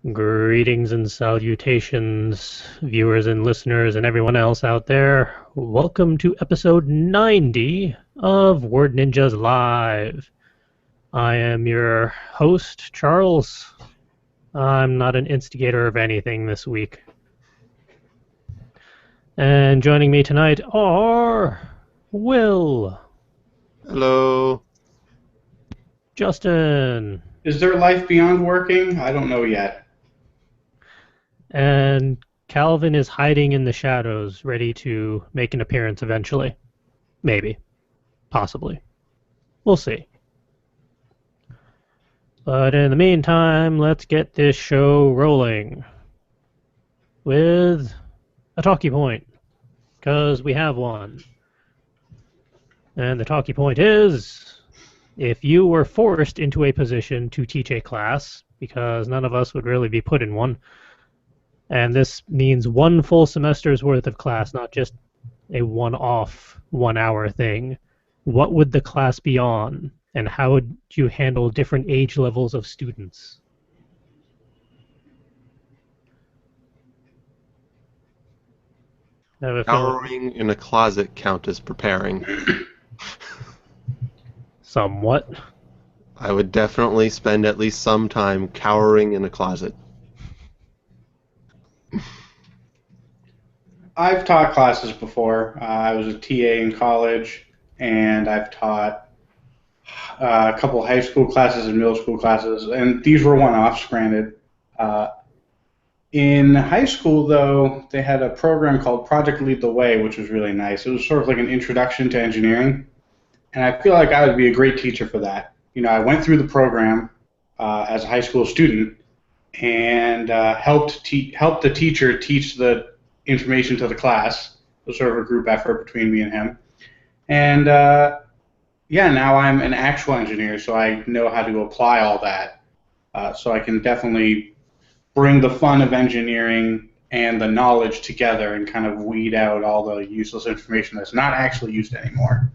Greetings and salutations, viewers and listeners, and everyone else out there. Welcome to episode 90 of Word Ninjas Live. I am your host, Charles. I'm not an instigator of anything this week. And joining me tonight are Will, Hello. Justin, Is there life beyond working? I don't know yet. and Calvin is hiding in the shadows, ready to make an appearance eventually. Maybe. Possibly. We'll see. But in the meantime, let's get this show rolling with a talkie point, because we have one. And the talkie point is, if you were forced into a position to teach a class, because none of us would really be put in one, and this means one full semester's worth of class, not just a one-off, one-hour thing, what would the class be on? And how would you handle different age levels of students? I have a feeling Cowering in a closet count as preparing. somewhat. I would definitely spend at least some time cowering in a closet. I've taught classes before. I was a TA in college, and I've taught a couple high school classes and middle school classes, and these were one-offs, granted. Uh, in high school, though, they had a program called Project Lead the Way, which was really nice. It was sort of like an introduction to engineering, and I feel like I would be a great teacher for that. You know, I went through the program as a high school student and helped the teacher teach the information to the class. It was sort of a group effort between me and him. And yeah, now I'm an actual engineer, so I know how to apply all that. So I can definitely bring the fun of engineering and the knowledge together and kind of weed out all the useless information that's not actually used anymore.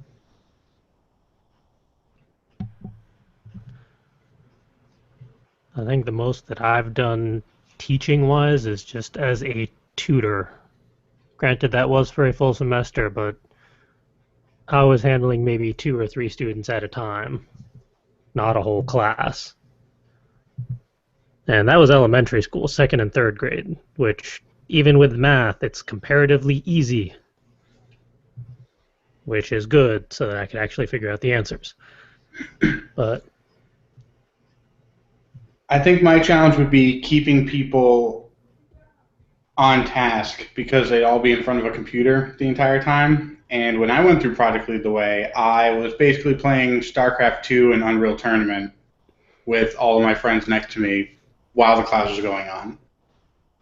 I think the most that I've done teaching-wise is just as a tutor. Granted, that was for a full semester, but I was handling maybe 2 or 3 students at a time, not a whole class. And that was elementary school, second and third grade, which, even with math, it's comparatively easy, which is good, so that I could actually figure out the answers. But I think my challenge would be keeping people on task because they'd all be in front of a computer the entire time. And when I went through Project Lead the Way, I was basically playing StarCraft 2 and Unreal Tournament with all of my friends next to me while the class was going on.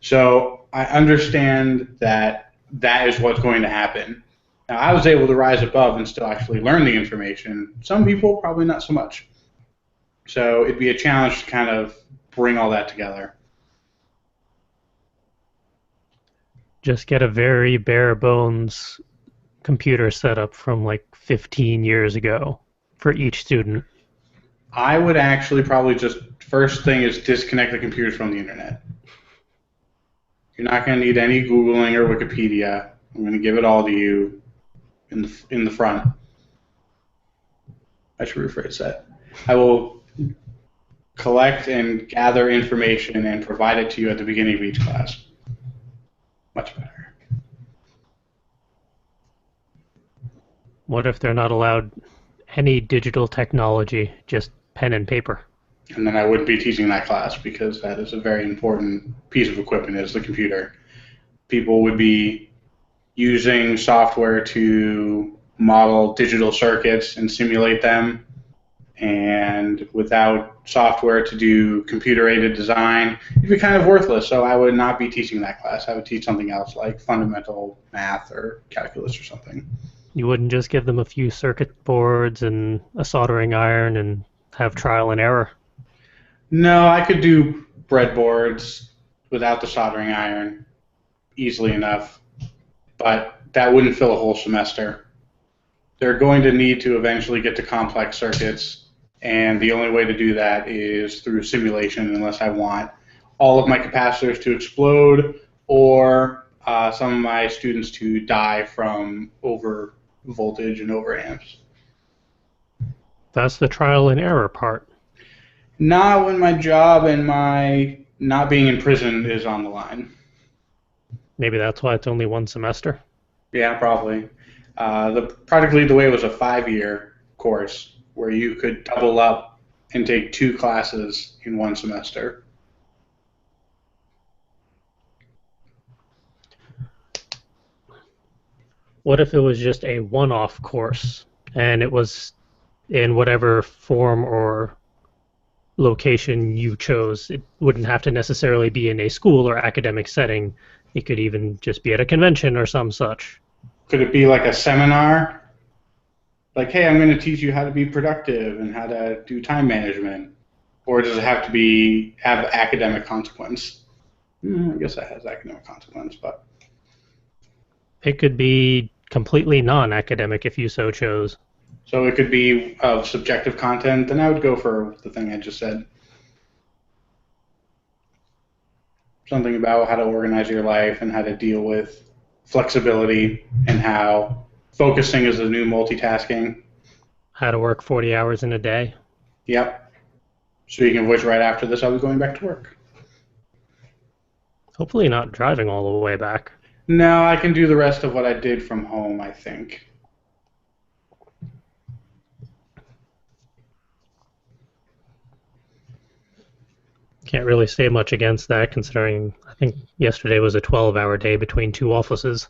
So I understand that that is what's going to happen. Now, I was able to rise above and still actually learn the information. Some people, probably not so much. So it'd be a challenge to kind of bring all that together. just get a very bare bones computer setup from like 15 years ago for each student. I would actually probably just, first thing is disconnect the computers from the internet. You're not going to need any Googling or Wikipedia. I'm going to give it all to you in the front. I should rephrase that. I will collect and gather information and provide it to you at the beginning of each class. Much better. What if they're not allowed any digital technology, just pen and paper? And then I wouldn't be teaching that class because that is a very important piece of equipment is the computer. People would be using software to model digital circuits and simulate them. And without software to do computer-aided design, it'd be kind of worthless. So I would not be teaching that class. I would teach something else like fundamental math or calculus or something. You wouldn't just give them a few circuit boards and a soldering iron and have trial and error? No, I could do breadboards without the soldering iron easily enough, but that wouldn't fill a whole semester. They're going to need to eventually get to complex circuits, and the only way to do that is through simulation unless I want all of my capacitors to explode or some of my students to die from over voltage and over amps. That's the trial and error part. Not when my job and my not being in prison is on the line. Maybe that's why it's only one semester. Yeah, probably. The Project Lead the Way was a 5-year course where you could double up and take 2 classes in one semester. What if it was just a one-off course and it was in whatever form or location you chose? It wouldn't have to necessarily be in a school or academic setting. It could even just be at a convention or some such. Could it be like a seminar? Like, hey, I'm going to teach you how to be productive and how to do time management. Or does it have to have academic consequence? I guess that has academic consequence, but It could be completely non-academic if you so chose. so it could be of subjective content. Then I would go for the thing I just said. Something about how to organize your life and how to deal with flexibility and how focusing is the new multitasking. How to work 40 hours in a day. Yep. Speaking of which, right after this, I'll be going back to work. Hopefully not driving all the way back. No, I can do the rest of what I did from home, I think. Can't really say much against that, considering I think yesterday was a 12-hour day between 2 offices.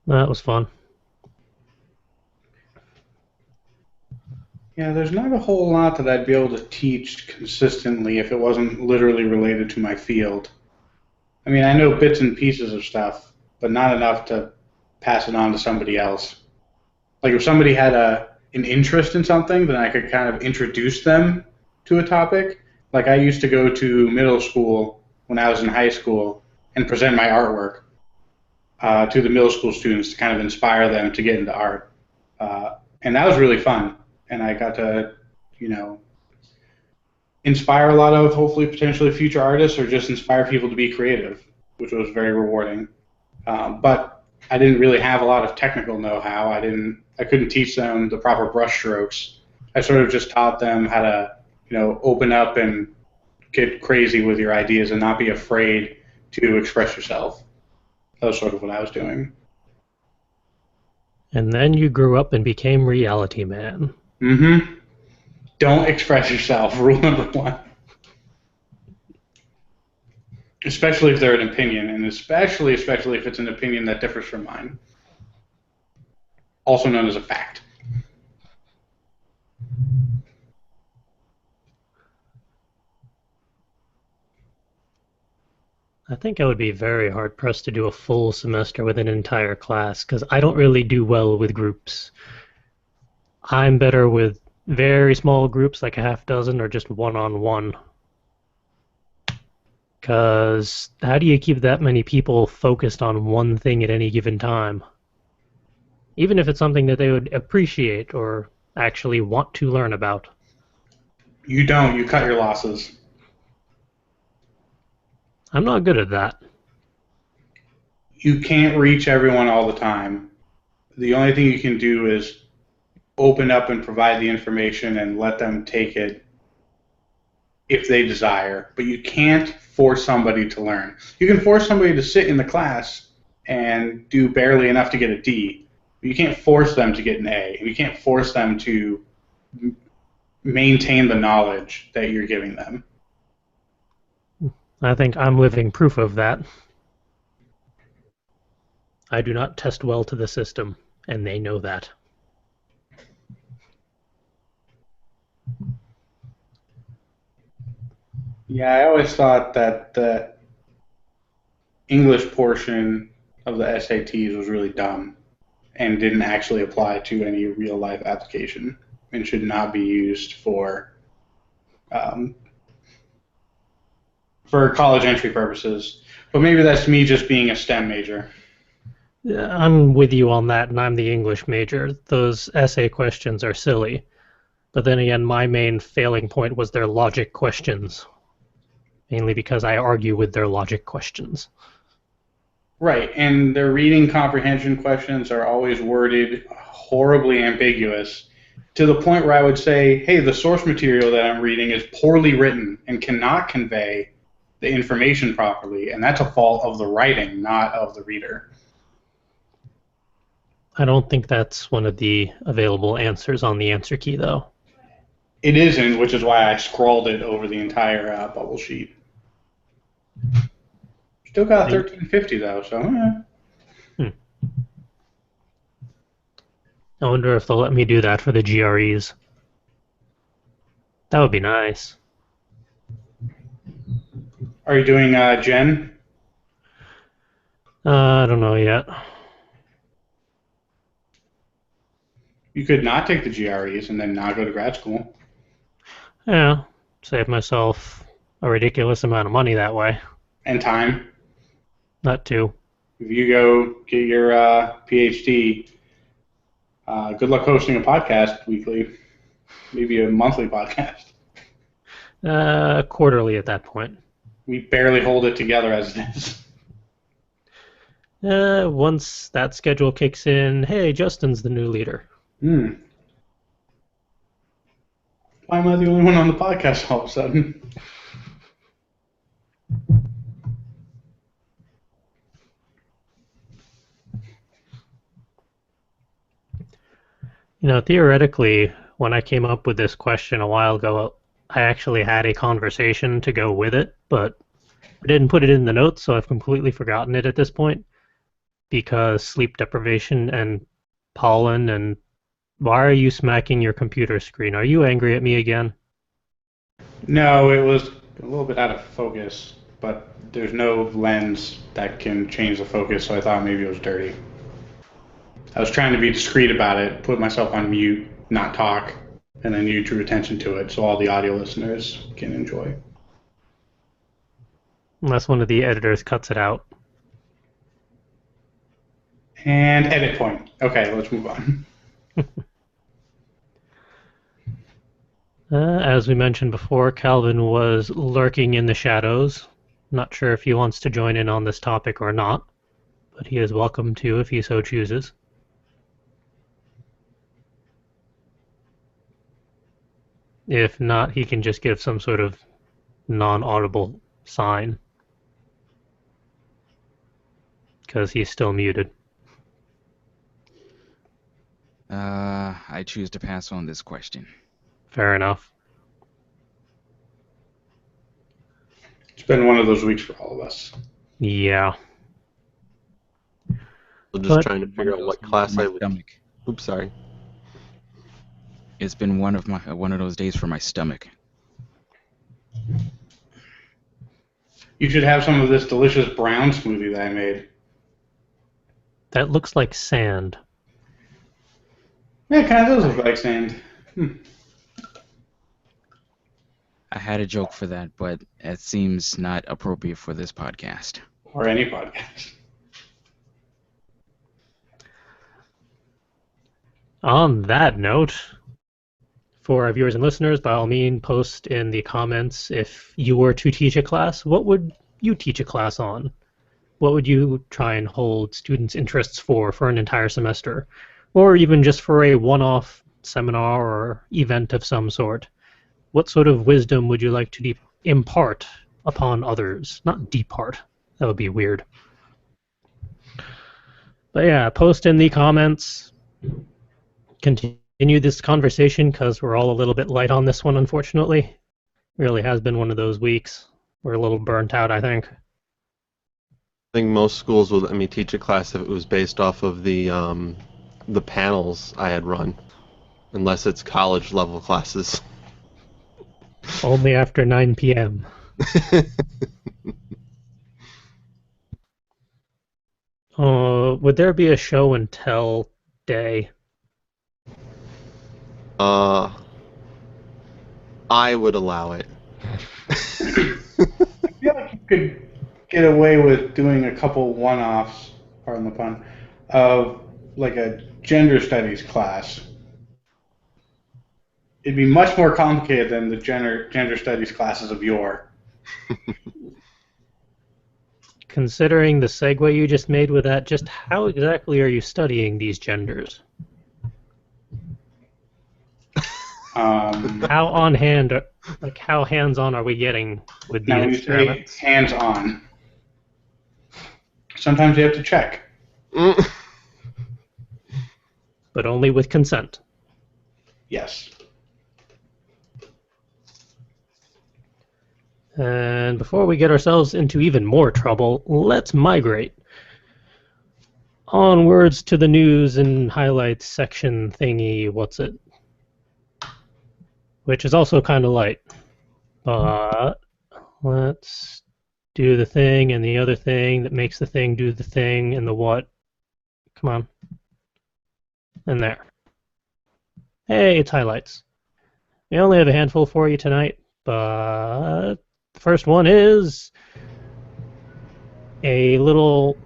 That was fun. Yeah, there's not a whole lot that I'd be able to teach consistently if it wasn't literally related to my field. I mean, I know bits and pieces of stuff, but not enough to pass it on to somebody else. Like if somebody had an interest in something, then I could kind of introduce them to a topic. Like I used to go to middle school when I was in high school and present my artwork to the middle school students to kind of inspire them to get into art. And that was really fun. And I got to, inspire a lot of hopefully potentially future artists or just inspire people to be creative, which was very rewarding. But I didn't really have a lot of technical know-how. I couldn't teach them the proper brush strokes. I sort of just taught them how to, open up and get crazy with your ideas and not be afraid to express yourself. That was sort of what I was doing. And then you grew up and became Reality Man. Mm-hmm. Don't express yourself, rule number 1. Especially if they're an opinion, and especially if it's an opinion that differs from mine. Also known as a fact. I think I would be very hard-pressed to do a full semester with an entire class, because I don't really do well with groups. I'm better with very small groups, like a half dozen, or just one-on-one. Because how do you keep that many people focused on one thing at any given time? Even if it's something that they would appreciate or actually want to learn about. You don't. You cut your losses. I'm not good at that. You can't reach everyone all the time. The only thing you can do is open up and provide the information and let them take it if they desire. But you can't force somebody to learn. You can force somebody to sit in the class and do barely enough to get a D. But you can't force them to get an A. And you can't force them to maintain the knowledge that you're giving them. I think I'm living proof of that. I do not test well to the system, and they know that. Yeah, I always thought that the English portion of the SATs was really dumb and didn't actually apply to any real-life application and should not be used for college entry purposes. But maybe that's me just being a STEM major. I'm with you on that, and I'm the English major. Those essay questions are silly. But then again, my main failing point was their logic questions. mainly because I argue with their logic questions. Right, and their reading comprehension questions are always worded horribly ambiguous to the point where I would say, hey, the source material that I'm reading is poorly written and cannot convey the information properly, and that's a fault of the writing, not of the reader. I don't think that's one of the available answers on the answer key, though. It isn't, which is why I scrawled it over the entire bubble sheet. Still got 1350 though, so. I wonder if they'll let me do that for the GREs. That would be nice. Are you doing Gen? I don't know yet. You could not take the GREs and then not go to grad school. Yeah, save myself a ridiculous amount of money that way. And time. That too. If you go get your PhD, good luck hosting a podcast weekly, maybe a monthly podcast. Quarterly at that point. We barely hold it together as it is. Once that schedule kicks in, hey, Justin's the new leader. Why am I the only one on the podcast all of a sudden? You know, theoretically, when I came up with this question a while ago, I actually had a conversation to go with it, but I didn't put it in the notes, so I've completely forgotten it at this point. Because sleep deprivation and pollen and... Why are you smacking your computer screen? Are you angry at me again? No, it was a little bit out of focus, but there's no lens that can change the focus, so I thought maybe it was dirty. I was trying to be discreet about it, put myself on mute, not talk, and then you drew attention to it so all the audio listeners can enjoy. Unless one of the editors cuts it out. And edit point. Okay, let's move on. As we mentioned before, Calvin was lurking in the shadows. Not sure if he wants to join in on this topic or not, but he is welcome to if he so chooses. If not, he can just give some sort of non-audible sign, because he's still muted. I choose to pass on this question. Fair enough. It's been one of those weeks for all of us. Yeah. I'm just trying to figure out what class I would. Stomach. Oops, sorry. It's been one of those days for my stomach. You should have some of this delicious brown smoothie that I made. That looks like sand. Yeah, it kind of does look like sand. I had a joke for that, but it seems not appropriate for this podcast. Or any podcast. On that note, for our viewers and listeners, by all means, post in the comments if you were to teach a class, what would you teach a class on? What would you try and hold students' interests for an entire semester? Or even just for a one-off seminar or event of some sort? What sort of wisdom would you like to impart upon others? Not depart. That would be weird. But yeah, post in the comments. Continue this conversation because we're all a little bit light on this one, unfortunately. Really has been one of those weeks. We're a little burnt out, I think. I think most schools would let me teach a class if it was based off of the panels I had run, unless it's college level classes. Only after 9 p.m. Would there be a show and tell day? I would allow it. I feel like you could get away with doing a couple one-offs, pardon the pun, of like a gender studies class. It'd be much more complicated than the gender studies classes of yore. Considering the segue you just made with that, just how exactly are you studying these genders? How on hand, like how hands-on are we getting with Now, these when you say experiments? hands-on, sometimes you have to check. But only with consent. Yes. And before we get ourselves into even more trouble, let's migrate onwards to the news and highlights section thingy, what's it? Which is also kind of light. But let's do the thing and the other thing that makes the thing do the thing and the what. Come on. And there. Hey, it's highlights. We only have a handful for you tonight, but the first one is a little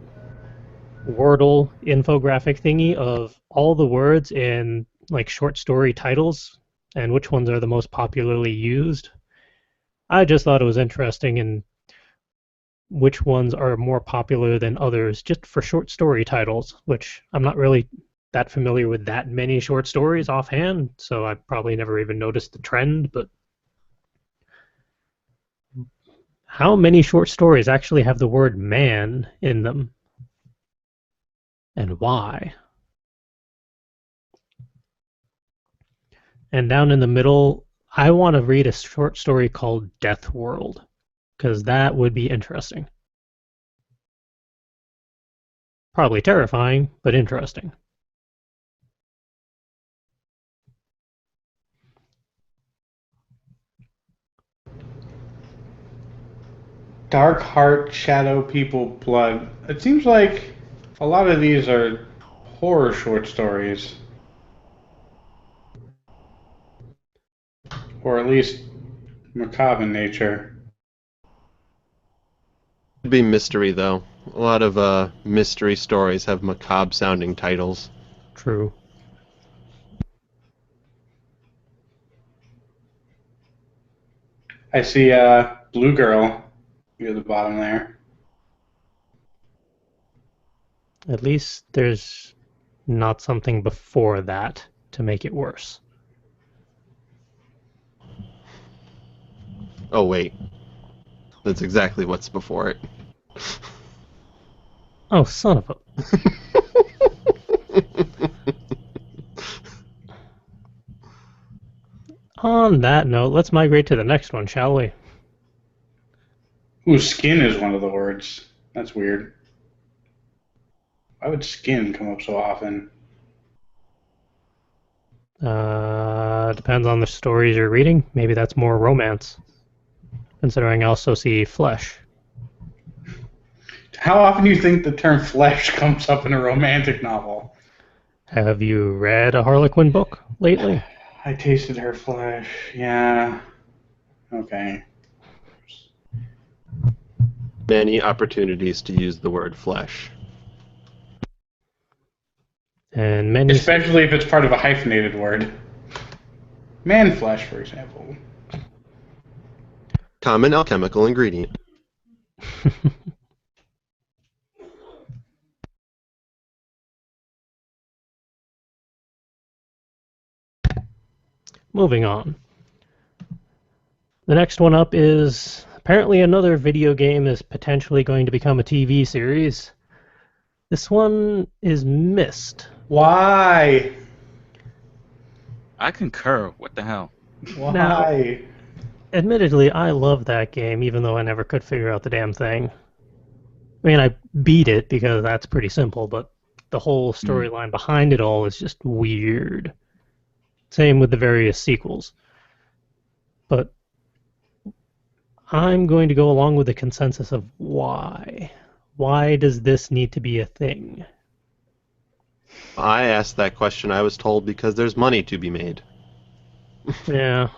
Wordle infographic thingy of all the words in like short story titles and which ones are the most popularly used. I just thought it was interesting and which ones are more popular than others just for short story titles, which I'm not really that familiar with that many short stories offhand, so I probably never even noticed the trend, but how many short stories actually have the word man in them? And why? And down in the middle, I want to read a short story called Death World, because that would be interesting. Probably terrifying, but interesting. Dark Heart, Shadow People, Blood. It seems like a lot of these are horror short stories. Or at least macabre in nature. It'd be mystery, though. A lot of mystery stories have macabre-sounding titles. True. I see Blue Girl near the bottom there. At least there's not something before that to make it worse. Oh, wait. That's exactly what's before it. Oh, son of a... On that note, let's migrate to the next one, shall we? Ooh, skin is one of the words. That's weird. Why would skin come up so often? Depends on the stories you're reading. Maybe that's more romance. Considering I also see flesh. How often do you think the term flesh comes up in a romantic novel? Have you read a Harlequin book lately? I tasted her flesh. Yeah. Okay. Many opportunities to use the word flesh. And many... Especially if it's part of a hyphenated word. Man flesh, for example. Common alchemical ingredient. Moving on. The next one up is apparently another video game is potentially going to become a TV series. This one is Myst. Why? I concur. What the hell? Why? Now, admittedly, I love that game, even though I never could figure out the damn thing. I mean, I beat it because that's pretty simple, but the whole storyline behind it all is just weird. Same with the various sequels. But I'm going to go along with the consensus of why. Why does this need to be a thing? I asked that question, I was told, because there's money to be made. Yeah.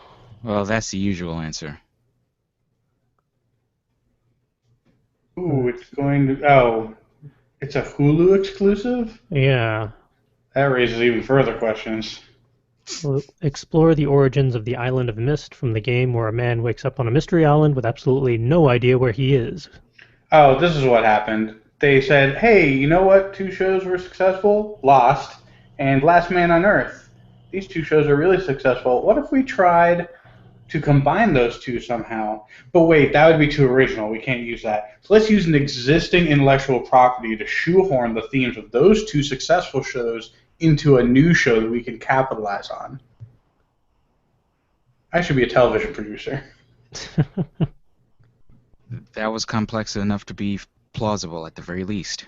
Well, that's the usual answer. Ooh, it's going to... Oh, it's a Hulu exclusive? Yeah. That raises even further questions. We'll explore the origins of the Island of Mist from the game where a man wakes up on a mystery island with absolutely no idea where he is. Oh, this is what happened. They said, hey, you know what? Two shows were successful? Lost and Last Man on Earth. These two shows are really successful. What if we tried to combine those two somehow? But wait, that would be too original. We can't use that. So let's use an existing intellectual property to shoehorn the themes of those two successful shows into a new show that we can capitalize on. I should be a television producer. That was complex enough to be plausible at the very least.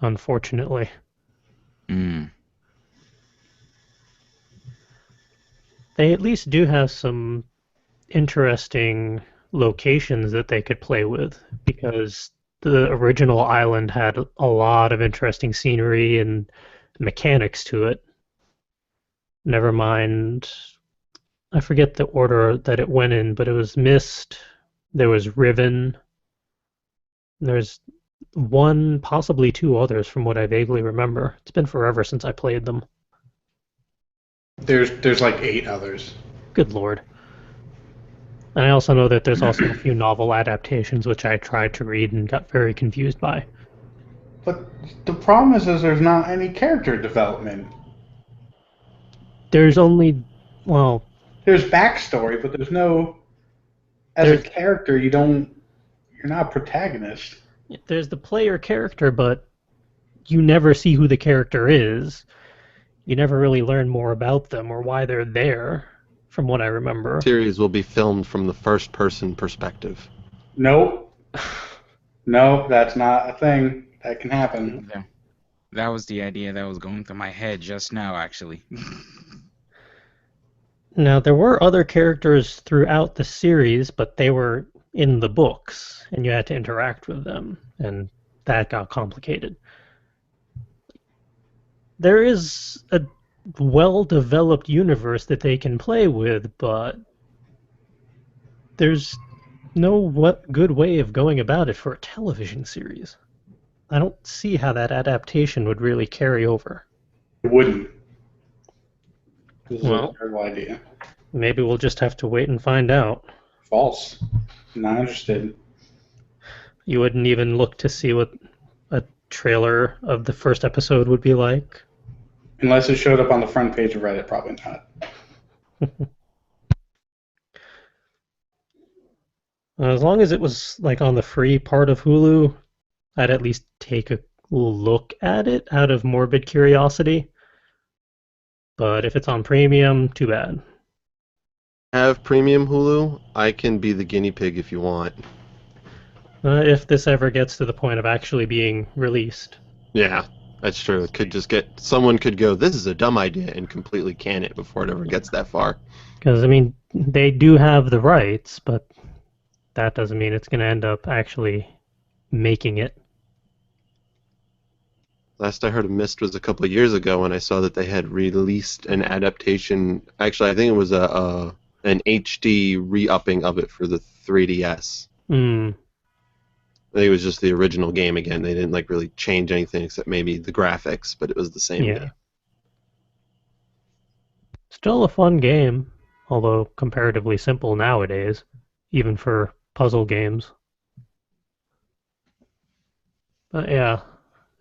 Unfortunately. Mm. They at least do have some interesting locations that they could play with, because the original island had a lot of interesting scenery and mechanics to it. Never mind, I forget the order that it went in, but it was Mist, there was Riven, there's one, possibly two others from what I vaguely remember. It's been forever since I played them. There's like 8 others. Good lord. And I also know that there's also a few novel adaptations which I tried to read and got very confused by. But the problem is there's not any character development. There's only, well, There's backstory, but there's no. As a There's- character, you're not a protagonist. there's the player character, but you never see who the character is. You never really learn more about them or why they're there, from what I remember. Series will be filmed from the first-person perspective. Nope. Nope, that's not a thing that can happen. That was the idea that was going through my head just now, actually. Now, there were other characters throughout the series, but they were in the books, and you had to interact with them, and that got complicated. There is a well-developed universe that they can play with, but there's no good way of going about it for a television series. I don't see how that adaptation would really carry over. It wouldn't. This is Well. a terrible idea. Maybe we'll just have to wait and find out. False. Not interested. You wouldn't even look to see what a trailer of the first episode would be like. Unless it showed up on the front page of Reddit, probably not. As long as it was like on the free part of Hulu, I'd at least take a look at it out of morbid curiosity. But if it's on premium, too bad. Have premium Hulu? I can be the guinea pig if you want. If this ever gets to the point of actually being released. Yeah, that's true. It could just get someone could go, "This is a dumb idea," and completely can it before it ever gets that far. Because, I mean, they do have the rights, but that doesn't mean it's going to end up actually making it. Last I heard of Myst was a couple of years ago when I saw that they had released an adaptation. Actually, I think it was an HD re-upping of it for the 3DS. Hmm. I think it was just the original game again. They didn't like really change anything except maybe the graphics, but it was the same Yeah. game. Still a fun game, although comparatively simple nowadays, even for puzzle games. But yeah,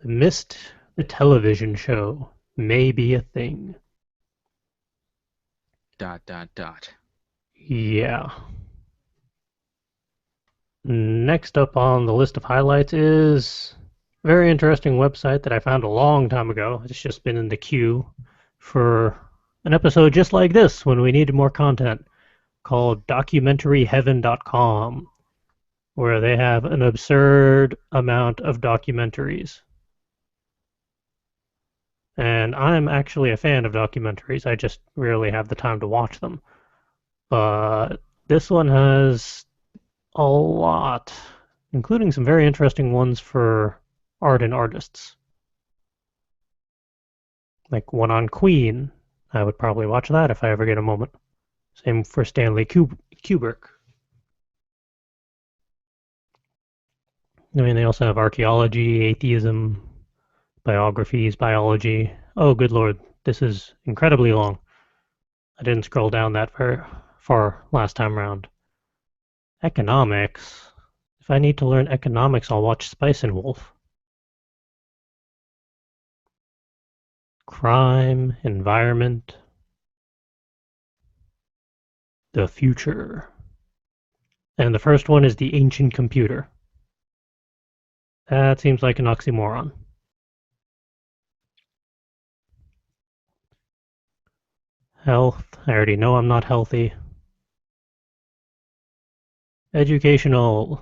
Missed the television show may be a thing. ... Yeah. Next up on the list of highlights is a very interesting website that I found a long time ago. It's just been in the queue for an episode just like this when we needed more content, called documentaryheaven.com, where they have an absurd amount of documentaries. And I'm actually a fan of documentaries. I just rarely have the time to watch them. But this one has a lot, including some very interesting ones for art and artists. Like one on Queen. I would probably watch that if I ever get a moment. Same for Stanley Kubrick. I mean, they also have archaeology, atheism, biographies, biology. Oh, good lord. this is incredibly long. I didn't scroll down that far last time around. Economics. If I need to learn economics, I'll watch Spice and Wolf. Crime, environment, the future. And the first one is the ancient computer. That seems like an oxymoron. Health. I already know I'm not healthy. Educational.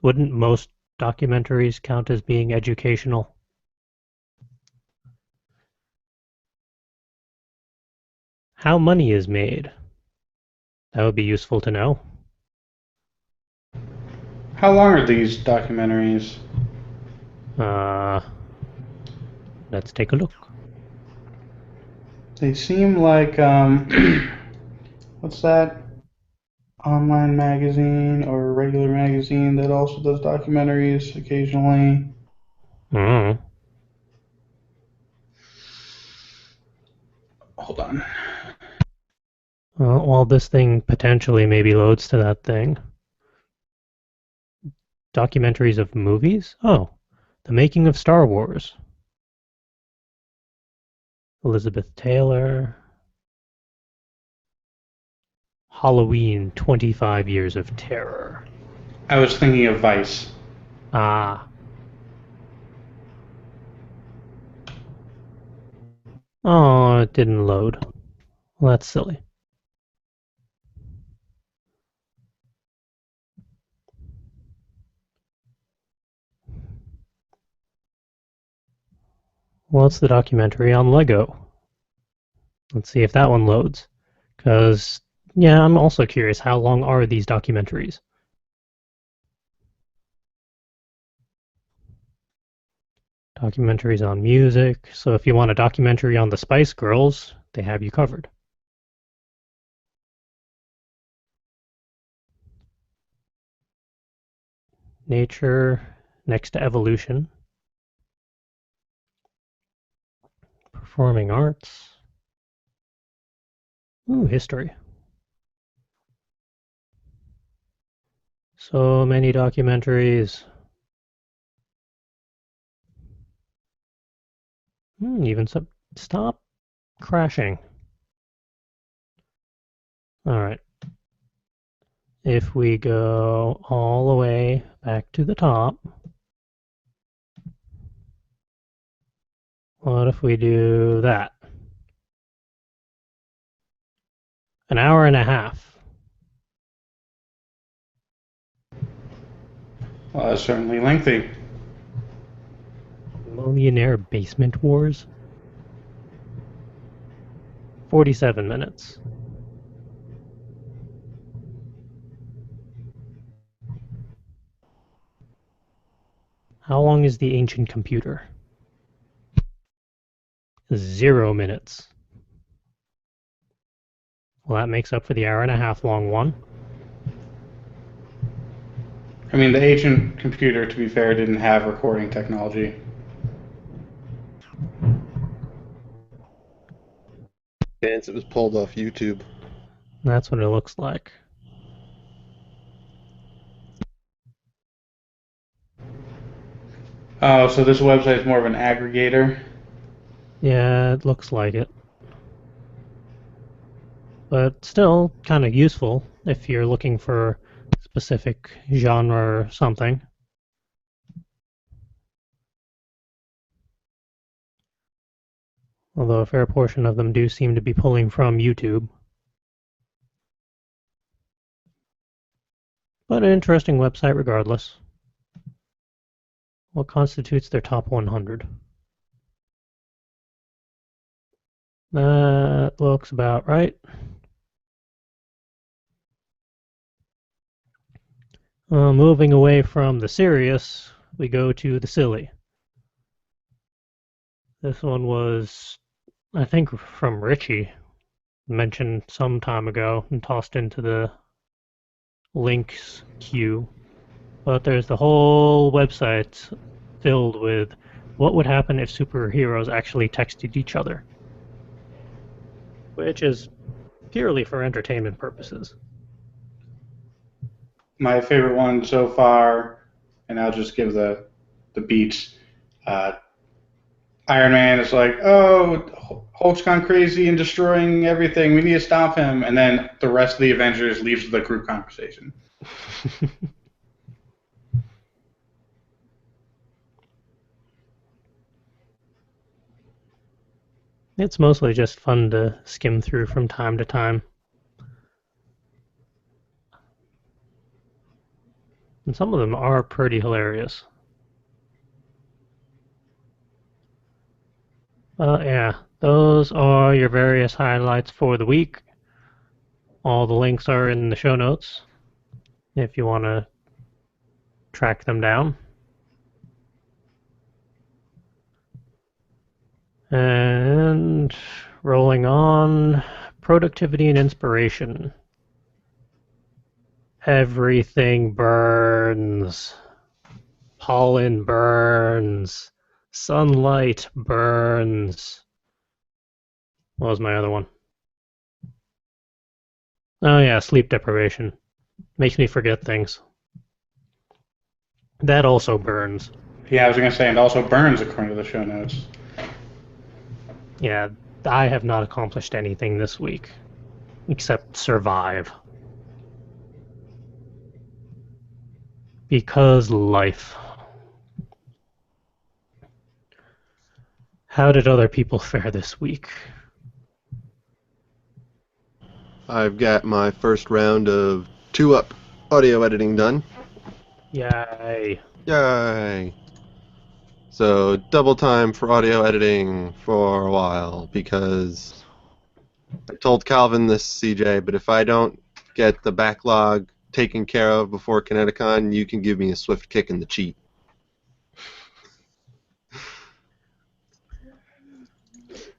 Wouldn't most documentaries count as being educational? How money is made. That would be useful to know. How long are these documentaries? Let's take a look. They seem like, what's that online magazine or regular magazine that also does documentaries occasionally? Mm. Hold on. Well, this thing potentially maybe loads to that thing. Documentaries of movies? Oh, The Making of Star Wars. Elizabeth Taylor. Halloween, 25 Years of Terror. I was thinking of Vice. Ah. Oh, it didn't load. Well, that's silly. Well, it's the documentary on Lego. Let's see if that one loads. Because, yeah, I'm also curious, how long are these documentaries? Documentaries on music. So if you want a documentary on the Spice Girls, they have you covered. Nature, next to evolution. Performing arts. Ooh, history. So many documentaries. Even some. Stop crashing. All right. If we go all the way back to the top, what if we do that? An hour and a half. Well, that's certainly lengthy. Millionaire Basement Wars. 47 minutes. How long is the ancient computer? 0 minutes. Well, that makes up for the hour and a half long one. I mean, the ancient computer, to be fair, didn't have recording technology. Chance it was pulled off YouTube. That's what it looks like. Oh, so this website is more of an aggregator? Yeah, it looks like it. But still kind of useful if you're looking for a specific genre or something. Although a fair portion of them do seem to be pulling from YouTube. But an interesting website regardless. What constitutes their top 100? That looks about right. Moving away from the serious, we go to the silly. This one was, I think, from Richie, mentioned some time ago and tossed into the links queue. But there's the whole website filled with what would happen if superheroes actually texted each other. which is purely for entertainment purposes. My favorite one so far, and I'll just give the beats. Uh, Iron Man is like, oh, Hulk's gone crazy and destroying everything. We need to stop him. And then the rest of the Avengers leaves the group conversation. It's mostly just fun to skim through from time to time. And some of them are pretty hilarious. Yeah, those are your various highlights for the week. All the links are in the show notes if you want to track them down. And rolling on, productivity and inspiration. Everything burns. Pollen burns. Sunlight burns. What was my other one? Oh yeah, sleep deprivation. Makes me forget things. That also burns. Yeah, I was going to say, and also burns according to the show notes. Yeah, I have not accomplished anything this week except survive. Because life. How did other people fare this week? I've got my first round of 2-up audio editing done. Yay. Yay! So double time for audio editing for a while because I told Calvin this, CJ, but if I don't get the backlog taken care of before Kineticon, you can give me a swift kick in the cheek.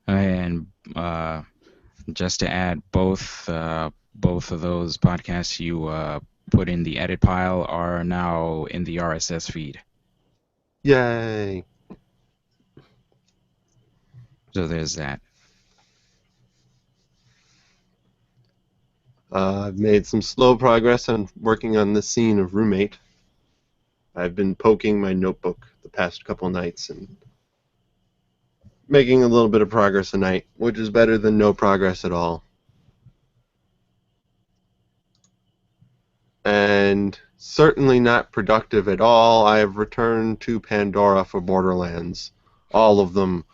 And just to add, both of those podcasts you put in the edit pile are now in the RSS feed. Yay! So there's that. I've made some slow progress on working on the scene of Roommate. I've been poking my notebook the past couple nights and making a little bit of progress a night, which is better than no progress at all. And certainly not productive at all. I have returned to Pandora for Borderlands. All of them.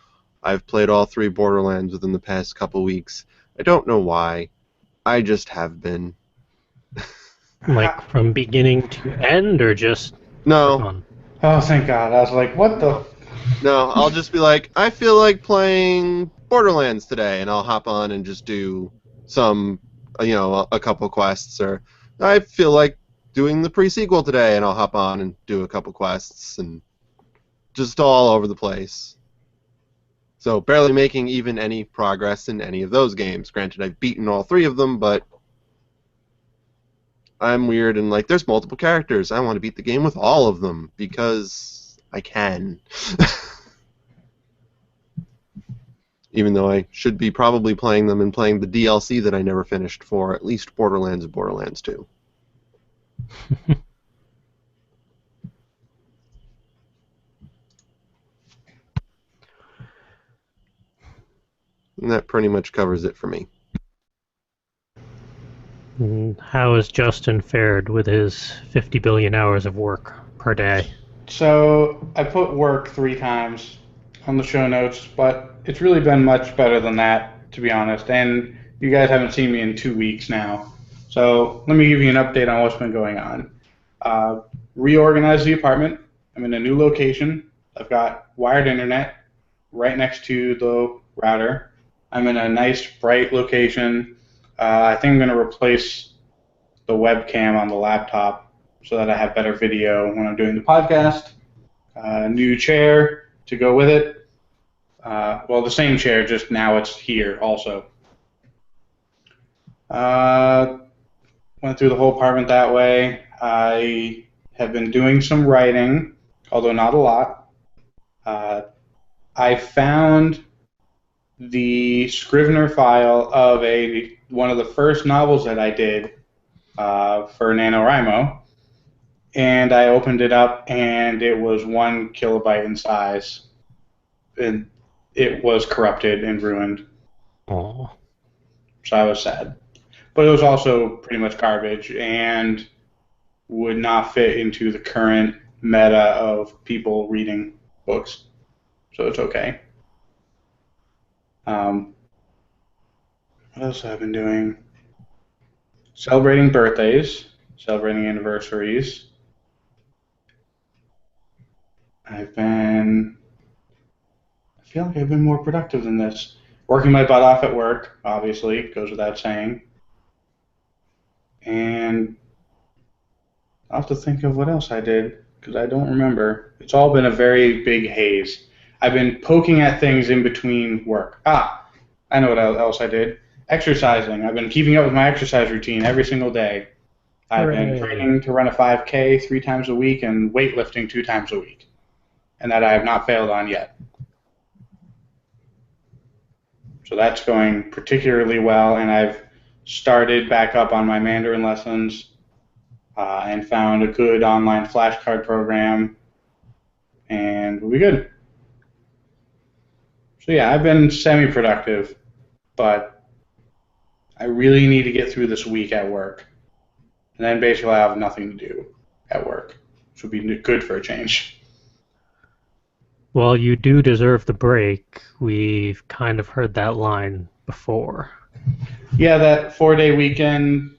I've played all 3 Borderlands within the past couple weeks. I don't know why. I just have been. Like from beginning to end, or just No. for fun? Oh, thank God. I was like, what the? No, I'll just be like, I feel like playing Borderlands today, and I'll hop on and just do some, a couple quests, or I feel like doing the pre-sequel today, and I'll hop on and do a couple quests, and just all over the place. So barely making even any progress in any of those games. Granted, I've beaten all 3 of them, but I'm weird and like, there's multiple characters. I want to beat the game with all of them because I can. Even though I should be probably playing them and playing the DLC that I never finished for at least Borderlands and Borderlands 2. And that pretty much covers it for me. How has Justin fared with his 50 billion hours of work per day? So I put work 3 times on the show notes, but it's really been much better than that, to be honest. And you guys haven't seen me in 2 weeks now. So let me give you an update on what's been going on. Reorganized the apartment. I'm in a new location. I've got wired internet right next to the router. I'm in a nice, bright location. I think I'm going to replace the webcam on the laptop so that I have better video when I'm doing the podcast. New chair to go with it. Well, the same chair, just now it's here also. Went through the whole apartment that way. I have been doing some writing, although not a lot. I found the Scrivener file of one of the first novels that I did for NaNoWriMo, and I opened it up, and it was 1 kilobyte in size, and it was corrupted and ruined. Oh. So I was sad. But it was also pretty much garbage and would not fit into the current meta of people reading books. So it's okay. What else have I been doing? Celebrating birthdays, celebrating anniversaries. I feel like I've been more productive than this. Working my butt off at work, obviously, goes without saying. And I'll have to think of what else I did, because I don't remember. It's all been a very big haze. I've been poking at things in between work. I know what else I did. Exercising. I've been keeping up with my exercise routine every single day. I've been training to run a 5K 3 times a week and weightlifting 2 times a week. And that I have not failed on yet. So that's going particularly well, and I've started back up on my Mandarin lessons and found a good online flashcard program, and we'll be good. So yeah, I've been semi-productive, but I really need to get through this week at work. And then basically I have nothing to do at work, which would be good for a change. Well, you do deserve the break. We've kind of heard that line before. Yeah, that 4-day weekend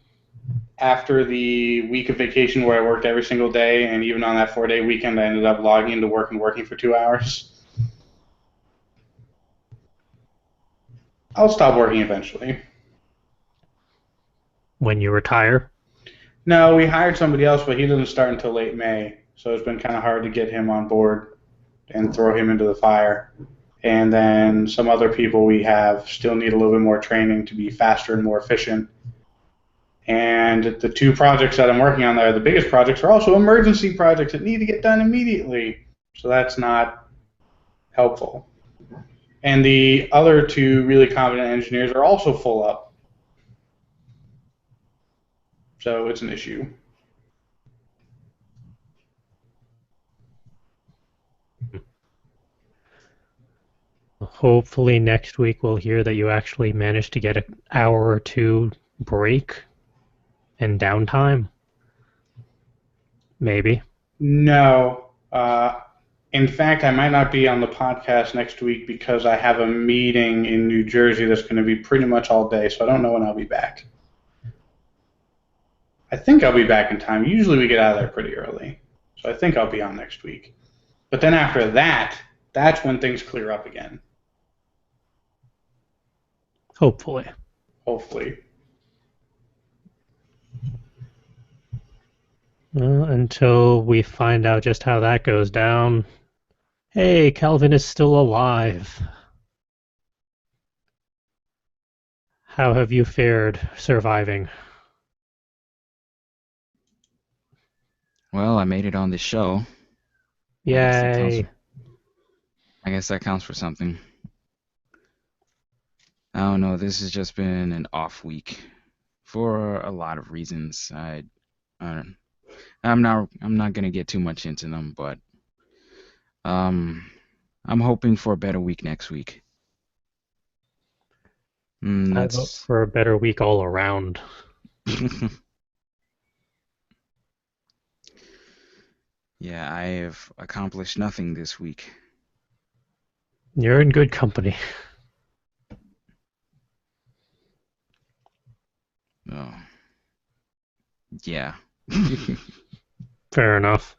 after the week of vacation where I worked every single day, and even on that 4-day weekend I ended up logging into work and working for 2 hours. I'll stop working eventually. When you retire? No, we hired somebody else, but he doesn't start until late May, so it's been kind of hard to get him on board and throw him into the fire. And then some other people we have still need a little bit more training to be faster and more efficient. And the 2 projects that I'm working on there, the biggest projects, are also emergency projects that need to get done immediately. So that's not helpful. And the other 2 really competent engineers are also full up. So it's an issue. Hopefully next week we'll hear that you actually managed to get an hour or 2 break and downtime. Maybe. No. In fact, I might not be on the podcast next week because I have a meeting in New Jersey that's going to be pretty much all day, so I don't know when I'll be back. I think I'll be back in time. Usually we get out of there pretty early, so I think I'll be on next week. But then after that, that's when things clear up again. Hopefully. Hopefully. Until we find out just how that goes down. Hey, Calvin is still alive. How have you fared surviving? Well, I made it on this show. Yay. I guess that counts for something. I don't know. This has just been an off week for a lot of reasons. I'm not gonna get too much into them, but I'm hoping for a better week next week. I hope for a better week all around. Yeah, I have accomplished nothing this week. You're in good company. Oh. Yeah. Fair enough.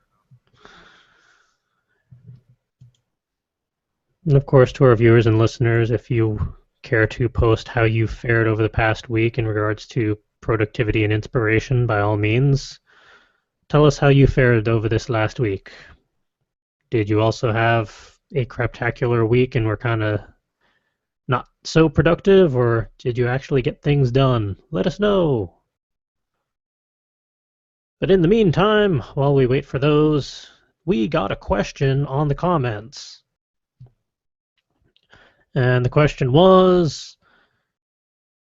And of course, to our viewers and listeners, if you care to post how you fared over the past week in regards to productivity and inspiration, by all means, tell us how you fared over this last week. Did you also have a craptacular week and were kind of not so productive, or did you actually get things done? Let us know. But in the meantime, while we wait for those, we got a question on the comments. And the question was,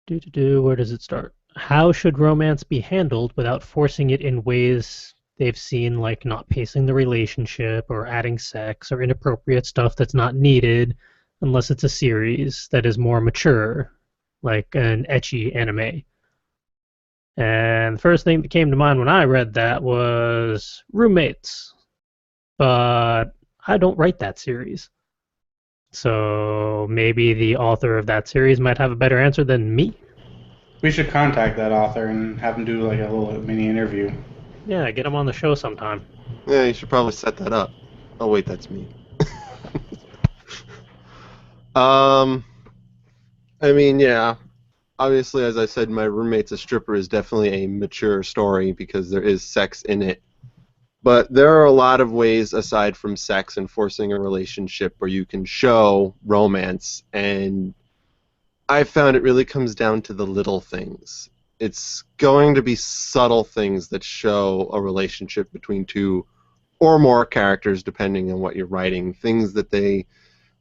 where does it start? How should romance be handled without forcing it in ways they've seen, like not pacing the relationship or adding sex or inappropriate stuff that's not needed unless it's a series that is more mature, like an ecchi anime. And the first thing that came to mind when I read that was roommates. But I don't write that series. So maybe the author of that series might have a better answer than me. We should contact that author and have him do like a little mini interview. Yeah, get him on the show sometime. Yeah, you should probably set that up. Oh wait, that's me. I mean, yeah. Obviously, as I said, My Roommate's a Stripper is definitely a mature story because there is sex in it. But there are a lot of ways aside from sex and forcing a relationship where you can show romance, and I found it really comes down to the little things. It's going to be subtle things that show a relationship between two or more characters, depending on what you're writing. Things that they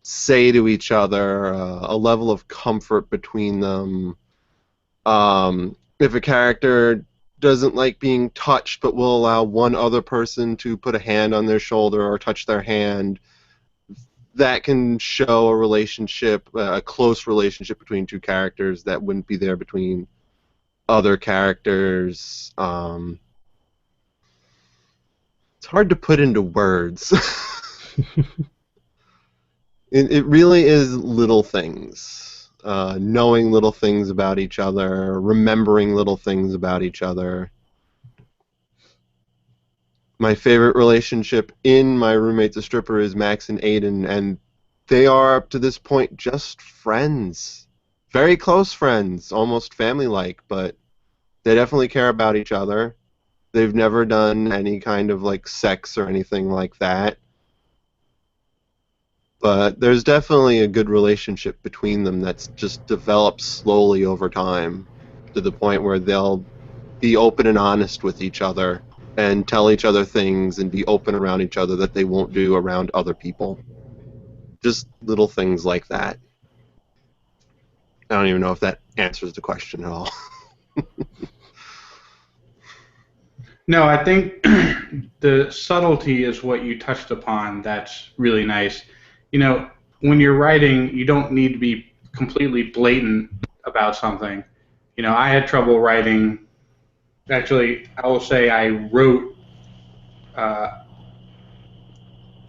say to each other, a level of comfort between them. If a character doesn't like being touched but will allow one other person to put a hand on their shoulder or touch their hand, that can show a relationship, a close relationship between two characters that wouldn't be there between other characters. It's hard to put into words. It really is little things. Knowing little things about each other, remembering little things about each other. My favorite relationship in My Roommate's a Stripper is Max and Aiden, and they are, up to this point, just friends. Very close friends, almost family-like, but they definitely care about each other. They've never done any kind of, like, sex or anything like that. But there's definitely a good relationship between them that's just developed slowly over time to the point where they'll be open and honest with each other and tell each other things and be open around each other that they won't do around other people. Just little things like that. I don't even know if that answers the question at all. No, I think the subtlety is what you touched upon. That's really nice. You know, when you're writing, you don't need to be completely blatant about something. You know, I had trouble writing. Actually, I will say I wrote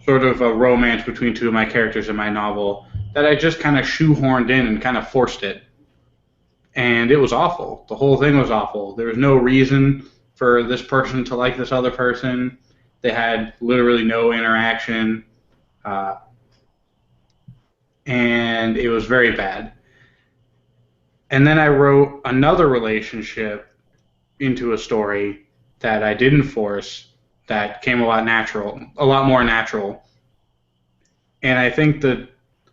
sort of a romance between two of my characters in my novel that I just kind of shoehorned in and kind of forced it. And it was awful. The whole thing was awful. There was no reason for this person to like this other person. They had literally no interaction. And it was very bad. And then I wrote another relationship into a story that I didn't force, that came a lot more natural. And I think the